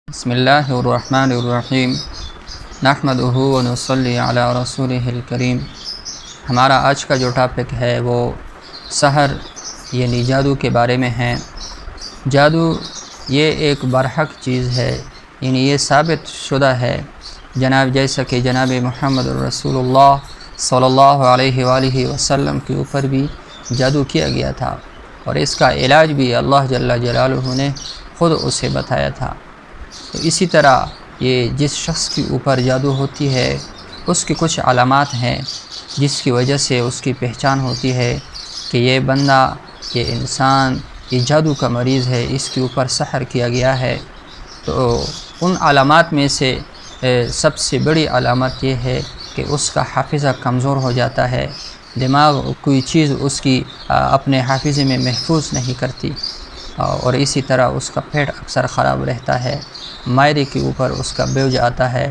بسم اللہ الرحمن الرحیم نحمدہ ونصلی علی رسولہ الکریم۔ ہمارا آج کا جو ٹاپک ہے وہ سحر یعنی جادو کے بارے میں ہے۔ جادو یہ ایک برحق چیز ہے، یعنی یہ ثابت شدہ ہے جیسا کہ جناب محمد رسول اللہ صلی اللہ علیہ وآلہ وسلم کے اوپر بھی جادو کیا گیا تھا، اور اس کا علاج بھی اللہ جل جلالہ نے خود اسے بتایا تھا۔ تو اسی طرح یہ جس شخص کے اوپر جادو ہوتی ہے اس کی کچھ علامات ہیں جس کی وجہ سے اس کی پہچان ہوتی ہے کہ یہ بندہ، یہ انسان، یہ جادو کا مریض ہے، اس کے اوپر سحر کیا گیا ہے۔ تو ان علامات میں سے سب سے بڑی علامت یہ ہے کہ اس کا حافظہ کمزور ہو جاتا ہے، دماغ کوئی چیز اس کی اپنے حافظے میں محفوظ نہیں کرتی، اور اسی طرح اس کا پیٹ اکثر خراب رہتا ہے، معدے کے اوپر اس کا بوجھ آتا ہے،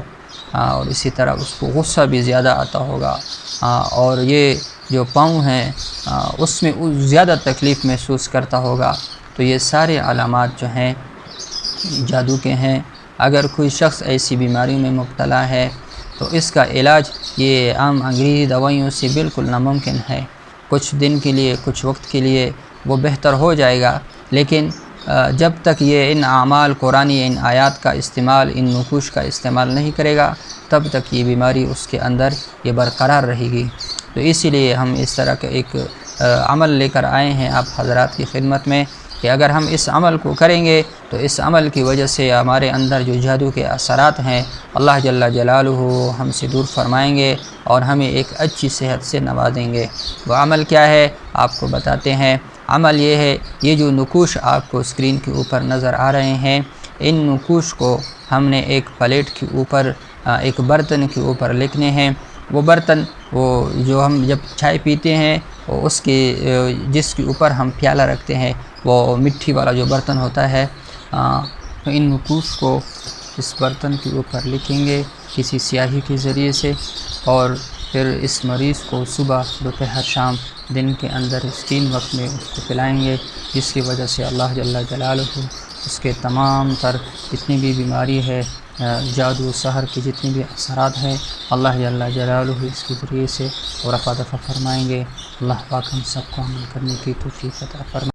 اور اسی طرح اس کو غصہ بھی زیادہ آتا ہوگا، اور یہ جو پاؤں ہیں اس میں زیادہ تکلیف محسوس کرتا ہوگا۔ تو یہ سارے علامات جو ہیں جادو کے ہیں۔ اگر کوئی شخص ایسی بیماری میں مبتلا ہے تو اس کا علاج یہ عام انگریزی دوائیوں سے بالکل ناممکن ہے۔ کچھ دن کے لیے، کچھ وقت کے لیے وہ بہتر ہو جائے گا، لیکن جب تک یہ ان اعمال قرآنی، ان آیات کا استعمال، ان نقوش کا استعمال نہیں کرے گا تب تک یہ بیماری اس کے اندر یہ برقرار رہے گی۔ تو اسی لیے ہم اس طرح کا ایک عمل لے کر آئے ہیں آپ حضرات کی خدمت میں کہ اگر ہم اس عمل کو کریں گے تو اس عمل کی وجہ سے ہمارے اندر جو جادو کے اثرات ہیں اللہ جل جلالہ ہم سے دور فرمائیں گے اور ہمیں ایک اچھی صحت سے نوازیں گے۔ وہ عمل کیا ہے آپ کو بتاتے ہیں۔ عمل یہ ہے، یہ جو نقوش آپ کو اسکرین کے اوپر نظر آ رہے ہیں، ان نقوش کو ہم نے ایک پلیٹ کے اوپر، ایک برتن کے اوپر لکھنے ہیں۔ وہ برتن، وہ جو ہم جب چائے پیتے ہیں اس کے جس کے اوپر ہم پیالہ رکھتے ہیں، وہ مٹی والا جو برتن ہوتا ہے، تو ان نقوش کو اس برتن کے اوپر لکھیں گے کسی سیاہی کے ذریعے سے، اور پھر اس مریض کو صبح، دوپہر، شام، دن کے اندر اس 3 وقت میں اس کو پلائیں گے، جس کی وجہ سے اللہ جل جلالہ اس کے تمام تر جتنی بھی بیماری ہے، جادو سحر کے جتنی بھی اثرات ہیں، اللہ جل جلالہ اس کے ذریعے سے رفع دفع فرمائیں گے۔ اللہ پاک ہم سب کو عمل کرنے کی توفیق عطا فرمائے۔